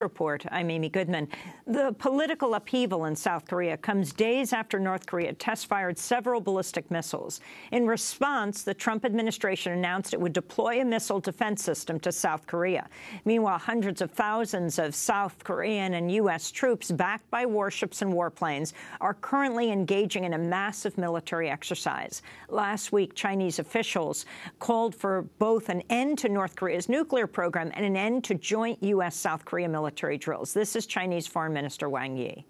Report. I'm Amy Goodman. The political upheaval in South Korea comes days after North Korea test-fired several ballistic missiles. In response, the Trump administration announced it would deploy a missile defense system to South Korea. Meanwhile, hundreds of thousands of South Korean and U.S. troops, backed by warships and warplanes, are currently engaging in a massive military exercise. Last week, Chinese officials called for both an end to North Korea's nuclear program and an end to joint U.S.-South Korea military drills. This is Chinese Foreign Minister Wang Yi.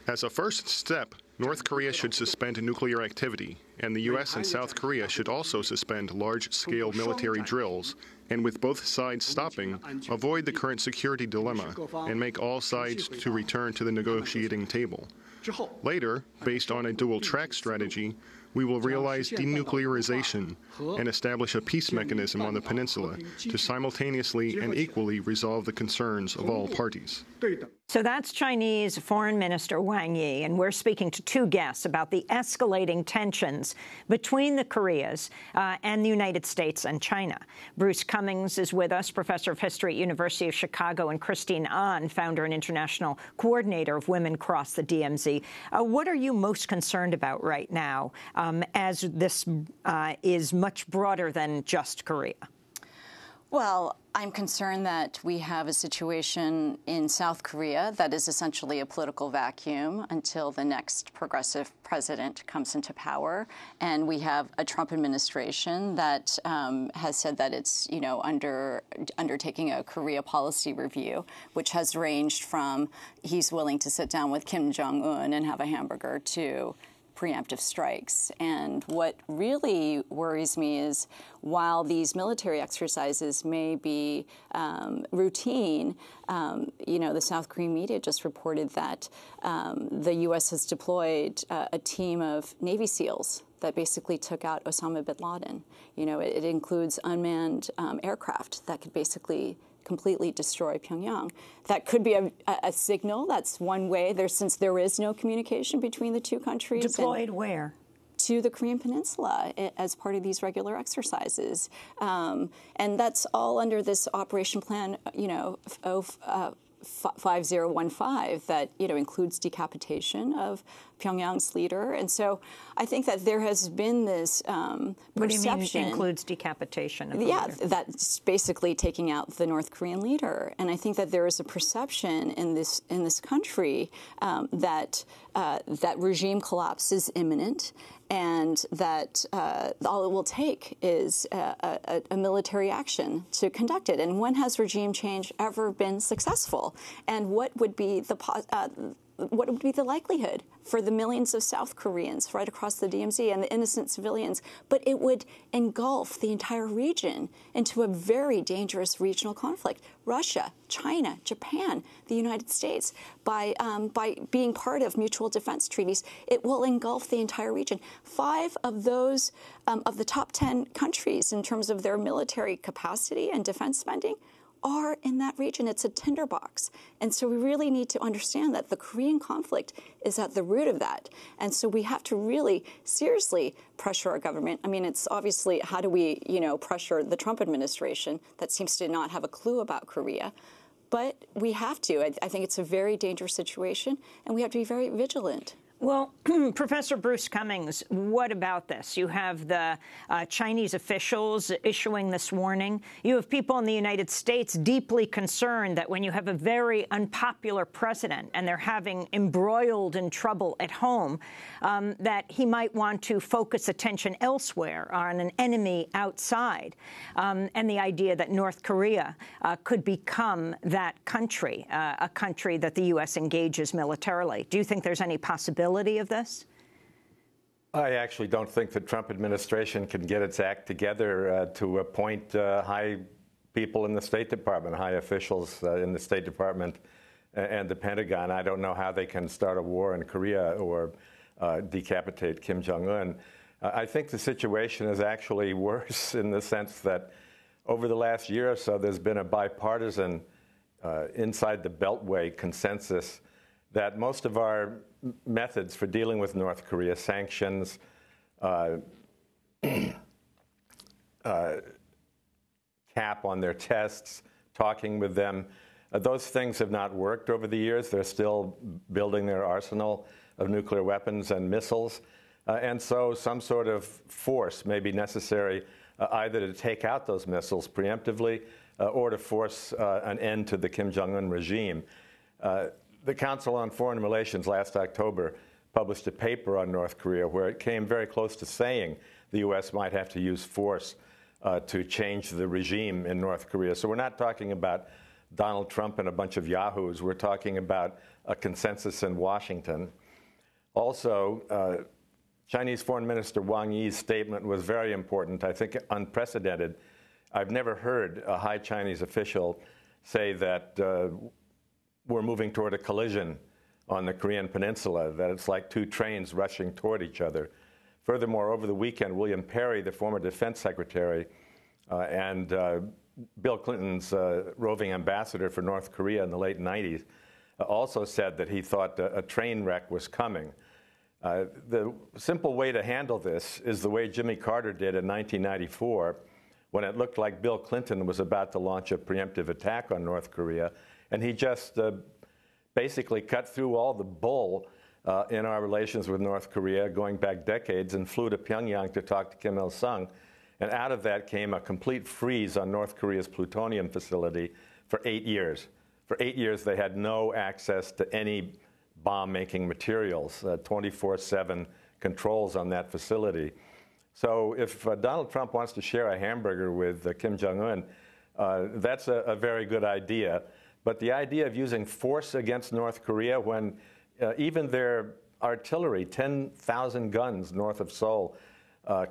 As a first step, North Korea should suspend nuclear activity, and the U.S. and South Korea should also suspend large-scale military drills, and with both sides stopping, avoid the current security dilemma and make all sides to return to the negotiating table. Later, based on a dual-track strategy, we will realize denuclearization and establish a peace mechanism on the peninsula to simultaneously and equally resolve the concerns of all parties. So that's Chinese Foreign Minister Wang Yi, and we're speaking to two guests about the escalating tensions between the Koreas and the United States and China. Bruce Cummings is with us, professor of history at University of Chicago, and Christine Ahn, founder and international coordinator of Women Cross the DMZ. What are you most concerned about right now, as this is much broader than just Korea? Well, I'm concerned that we have a situation in South Korea that is essentially a political vacuum until the next progressive president comes into power. And we have a Trump administration that has said that it's, undertaking a Korea policy review, which has ranged from he's willing to sit down with Kim Jong-un and have a hamburger to preemptive strikes. And what really worries me is while these military exercises may be routine, the South Korean media just reported that the U.S. has deployed a team of Navy SEALs that basically took out Osama bin Laden. It includes unmanned aircraft that could basically completely destroy Pyongyang. That could be a signal. That's one way. Since there is no communication between the two countries. Deployed where? To the Korean Peninsula as part of these regular exercises. And that's all under this Operation Plan, 5015 that, includes decapitation of Pyongyang's leader. And so I think that there has been this perception. What do you mean includes decapitation of the leader? That's basically taking out the North Korean leader. And I think that there is a perception in this country that regime collapse is imminent, and that all it will take is a military action to conduct it. And when has regime change ever been successful? And what would be the likelihood for the millions of South Koreans right across the DMZ and the innocent civilians? But it would engulf the entire region into a very dangerous regional conflict. Russia, China, Japan, the United States, by being part of mutual defense treaties, it will engulf the entire region. 5 of those, of the top 10 countries in terms of their military capacity and defense spending, are in that region. It's a tinderbox. And so we really need to understand that the Korean conflict is at the root of that. And so we have to really seriously pressure our government. I mean, it's obviously, how do we, pressure the Trump administration that seems to not have a clue about Korea? But we have to. I think it's a very dangerous situation, and we have to be very vigilant. Well, Professor Bruce Cummings, what about this? You have the Chinese officials issuing this warning. You have people in the United States deeply concerned that when you have a very unpopular president and they're having embroiled in trouble at home, that he might want to focus attention elsewhere on an enemy outside. And the idea that North Korea could become that country, a country that the U.S. engages militarily. Do you think there's any possibility of this? I actually don't think the Trump administration can get its act together to appoint high people in the State Department, high officials in the State Department and the Pentagon. I don't know how they can start a war in Korea or decapitate Kim Jong-un. I think the situation is actually worse in the sense that over the last year or so, there's been a bipartisan inside the Beltway consensus that most of our methods for dealing with North Korea, sanctions, cap on their tests, talking with them. Those things have not worked over the years. They're still building their arsenal of nuclear weapons and missiles. And so some sort of force may be necessary either to take out those missiles preemptively or to force an end to the Kim Jong-un regime. The Council on Foreign Relations last October published a paper on North Korea where it came very close to saying the U.S. might have to use force to change the regime in North Korea. So we're not talking about Donald Trump and a bunch of yahoos. We're talking about a consensus in Washington. Also, Chinese Foreign Minister Wang Yi's statement was very important, I think unprecedented. I've never heard a high Chinese official say that we're moving toward a collision on the Korean Peninsula, that it's like two trains rushing toward each other. Furthermore, over the weekend, William Perry, the former defense secretary, and Bill Clinton's roving ambassador for North Korea in the late 90s, also said that he thought a train wreck was coming. The simple way to handle this is the way Jimmy Carter did in 1994, when it looked like Bill Clinton was about to launch a preemptive attack on North Korea, and he just basically cut through all the bull in our relations with North Korea going back decades and flew to Pyongyang to talk to Kim Il-sung. And out of that came a complete freeze on North Korea's plutonium facility for 8 years. For 8 years, they had no access to any bomb-making materials, 24/7 controls on that facility. So if Donald Trump wants to share a hamburger with Kim Jong-un, that's a very good idea. But the idea of using force against North Korea when even their artillery, 10,000 guns north of Seoul,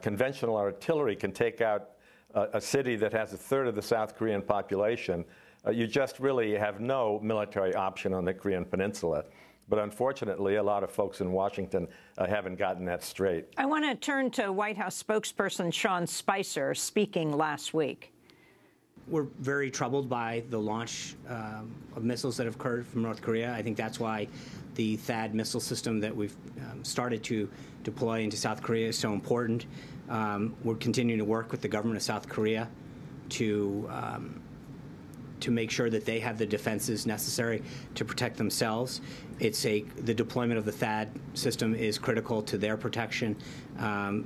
conventional artillery can take out a city that has a third of the South Korean population, you just really have no military option on the Korean Peninsula. But unfortunately, a lot of folks in Washington haven't gotten that straight. I want to turn to White House spokesperson Sean Spicer speaking last week. We're very troubled by the launch of missiles that have occurred from North Korea. I think that's why the THAAD missile system that we've started to deploy into South Korea is so important. We're continuing to work with the government of South Korea to make sure that they have the defenses necessary to protect themselves. The deployment of the THAAD system is critical to their protection,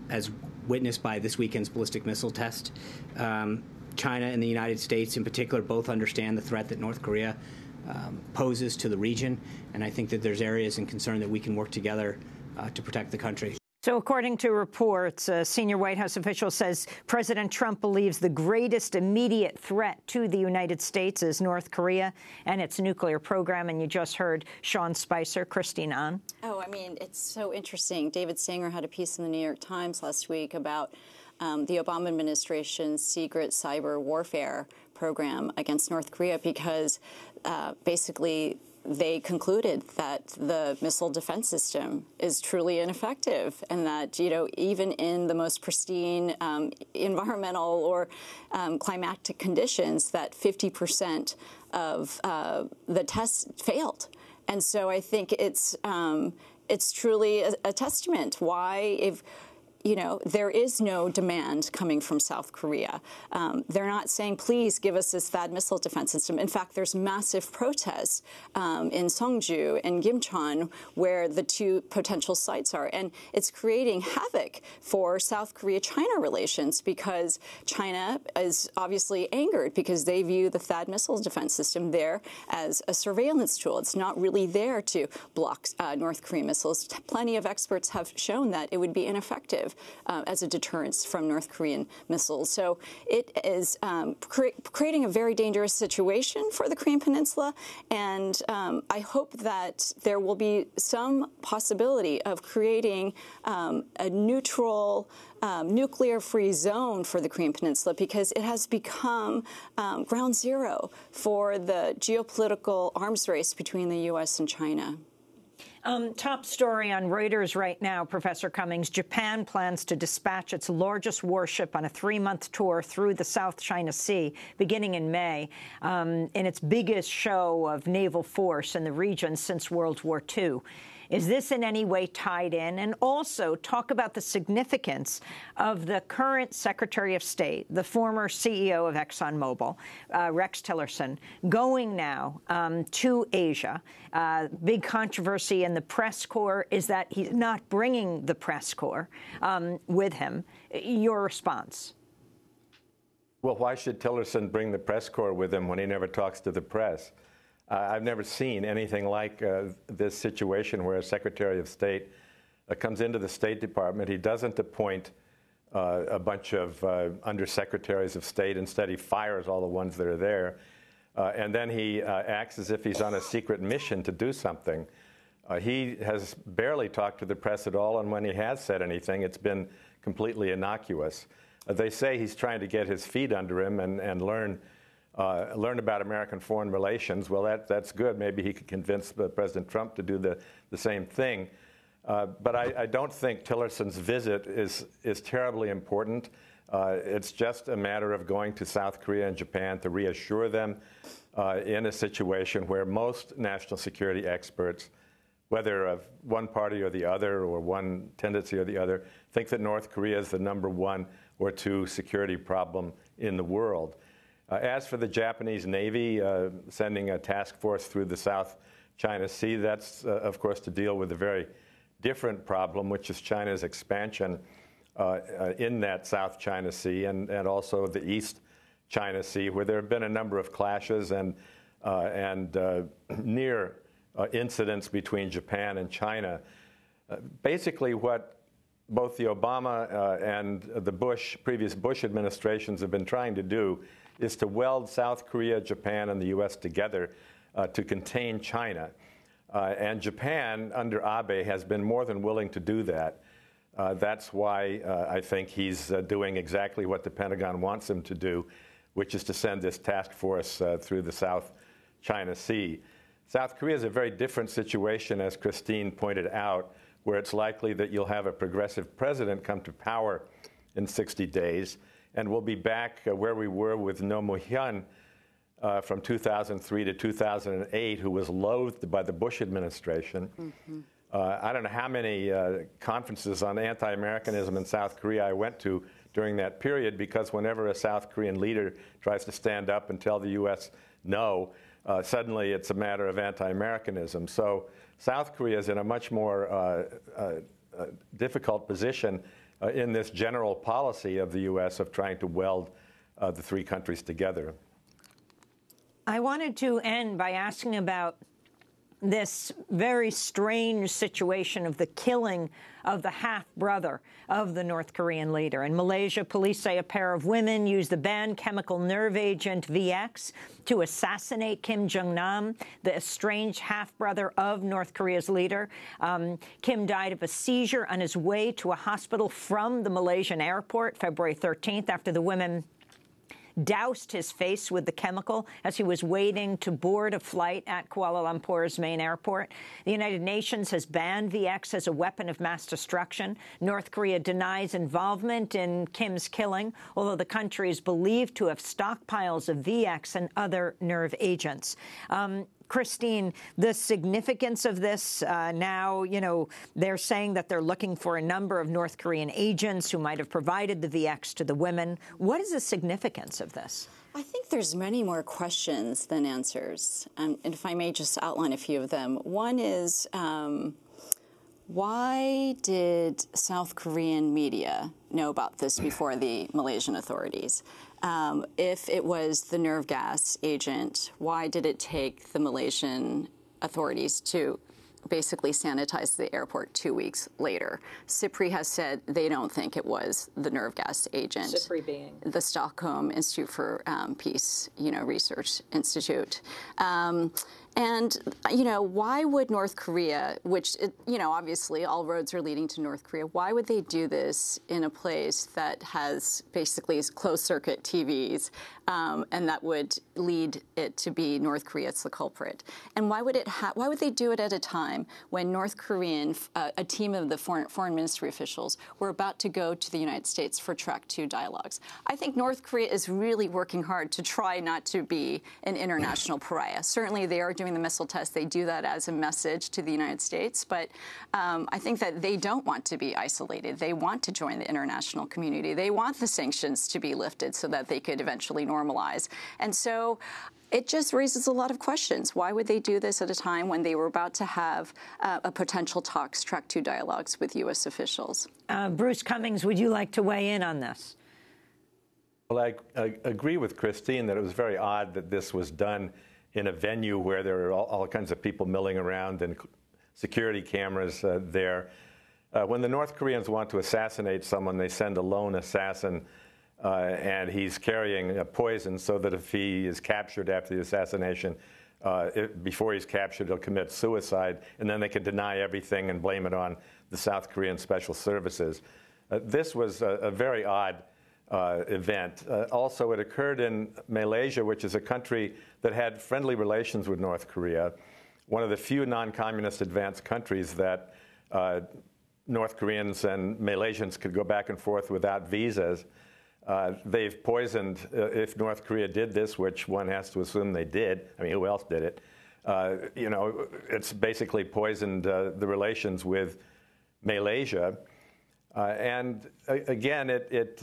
as witnessed by this weekend's ballistic missile test. China and the United States in particular both understand the threat that North Korea poses to the region, and I think that there's areas in concern that we can work together to protect the country. So according to reports, a senior White House official says President Trump believes the greatest immediate threat to the United States is North Korea and its nuclear program. And you just heard Sean Spicer. Christine Ahn. Oh, I mean, it's so interesting. David Sanger had a piece in the New York Times last week about the Obama administration's secret cyber warfare program against North Korea because basically they concluded that the missile defense system is truly ineffective and that, you know, even in the most pristine environmental or climatic conditions, that 50% of the tests failed. And so I think it's truly a testament why, if you know, there is no demand coming from South Korea. They're not saying, please give us this THAAD missile defense system. In fact, there's massive protests in Seongju and Gimcheon, where the two potential sites are. And it's creating havoc for South Korea-China relations because China is obviously angered because they view the THAAD missile defense system there as a surveillance tool. It's not really there to block North Korean missiles. Plenty of experts have shown that it would be ineffective as a deterrence from North Korean missiles. So it is creating a very dangerous situation for the Korean Peninsula, and I hope that there will be some possibility of creating a neutral, nuclear-free zone for the Korean Peninsula because it has become ground zero for the geopolitical arms race between the U.S. and China. Top story on Reuters right now, Professor Cummings. Japan plans to dispatch its largest warship on a 3-month tour through the South China Sea beginning in May, in its biggest show of naval force in the region since World War II. Is this in any way tied in? And also talk about the significance of the current Secretary of State, the former CEO of ExxonMobil, Rex Tillerson, going now to Asia. Big controversy in the press corps is that he's not bringing the press corps with him. Your response? Well, why should Tillerson bring the press corps with him when he never talks to the press? I've never seen anything like this situation where a Secretary of State comes into the State Department. He doesn't appoint a bunch of undersecretaries of state. Instead, he fires all the ones that are there. And then he acts as if he's on a secret mission to do something. He has barely talked to the press at all, and when he has said anything, it's been completely innocuous. They say he's trying to get his feet under him and learn about American foreign relations. Well, that's good. Maybe he could convince President Trump to do the same thing. But I don't think Tillerson's visit is terribly important. It's just a matter of going to South Korea and Japan to reassure them in a situation where most national security experts, whether of one party or the other or one tendency or the other, think that North Korea is the #1 or 2 security problem in the world. As for the Japanese Navy sending a task force through the South China Sea, that's, of course, to deal with a very different problem, which is China's expansion in that South China Sea and also the East China Sea, where there have been a number of clashes and near incidents between Japan and China. Basically, what both the Obama and the previous Bush administrations have been trying to do is to weld South Korea, Japan, and the U.S. together to contain China. And Japan, under Abe, has been more than willing to do that. That's why I think he's doing exactly what the Pentagon wants him to do, which is to send this task force through the South China Sea. South Korea is a very different situation, as Christine pointed out, where it's likely that you'll have a progressive president come to power in 60 days, and we'll be back where we were with Roh Moo-hyun from 2003 to 2008, who was loathed by the Bush administration. Mm-hmm. I don't know how many conferences on anti-Americanism in South Korea I went to during that period, because whenever a South Korean leader tries to stand up and tell the U.S. no, suddenly it's a matter of anti-Americanism. So South Korea is in a much more difficult position in this general policy of the U.S. of trying to weld the 3 countries together. I wanted to end by asking about this very strange situation of the killing of the half-brother of the North Korean leader. In Malaysia, police say a pair of women used the banned chemical nerve agent VX to assassinate Kim Jong-nam, the estranged half-brother of North Korea's leader. Kim died of a seizure on his way to a hospital from the Malaysian airport February 13th after the women doused his face with the chemical as he was waiting to board a flight at Kuala Lumpur's main airport. The United Nations has banned VX as a weapon of mass destruction. North Korea denies involvement in Kim's killing, although the country is believed to have stockpiles of VX and other nerve agents. Christine, the significance of this now, they're saying that they're looking for a number of North Korean agents who might have provided the VX to the women. What is the significance of this? I think there's many more questions than answers. And if I may just outline a few of them. One is, why did South Korean media know about this before the Malaysian authorities? If it was the nerve gas agent, why did it take the Malaysian authorities to basically sanitize the airport 2 weeks later? SIPRI has said they don't think it was the nerve gas agent. SIPRI being? The Stockholm Institute for Peace, Research Institute. And, why would North Korea, which, obviously all roads are leading to North Korea, why would they do this in a place that has basically closed-circuit TVs, and that would lead it to be North Korea's the culprit? And why would they do it at a time when North Korean, a team of the foreign ministry officials, were about to go to the United States for Track 2 dialogues? I think North Korea is really working hard to try not to be an international pariah. Certainly they are doing doing the missile test, they do that as a message to the United States. But I think that they don't want to be isolated. They want to join the international community. They want the sanctions to be lifted so that they could eventually normalize. And so it just raises a lot of questions. Why would they do this at a time when they were about to have a potential talks, track 2 dialogues with U.S. officials? Bruce Cummings, would you like to weigh in on this? Well, I agree with Christine that it was very odd that this was done in a venue where there are all kinds of people milling around and security cameras there. When the North Koreans want to assassinate someone, they send a lone assassin, and he's carrying poison so that if he is captured after the assassination, before he's captured, he'll commit suicide, and then they can deny everything and blame it on the South Korean Special Services. This was a very odd event. Also, it occurred in Malaysia, which is a country that had friendly relations with North Korea, one of the few non-communist advanced countries that North Koreans and Malaysians could go back and forth without visas. They've poisoned, if North Korea did this, which one has to assume they did, I mean, who else did it? You know, it's basically poisoned the relations with Malaysia. And again, it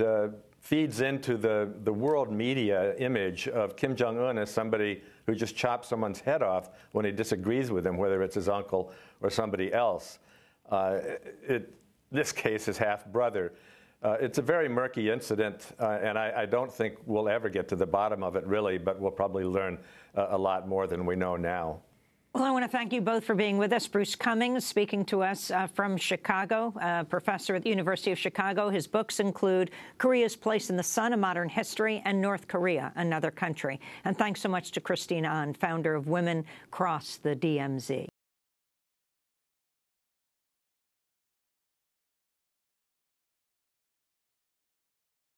feeds into the world media image of Kim Jong-un as somebody who just chops someone's head off when he disagrees with him, whether it's his uncle or somebody else. This case, his half-brother. It's a very murky incident, and I don't think we'll ever get to the bottom of it, really, but we'll probably learn a lot more than we know now. Well, I want to thank you both for being with us. Bruce Cummings, speaking to us from Chicago, professor at the University of Chicago. His books include Korea's Place in the Sun, A Modern History, and North Korea, Another Country. And thanks so much to Christine Ahn, founder of Women Cross the DMZ.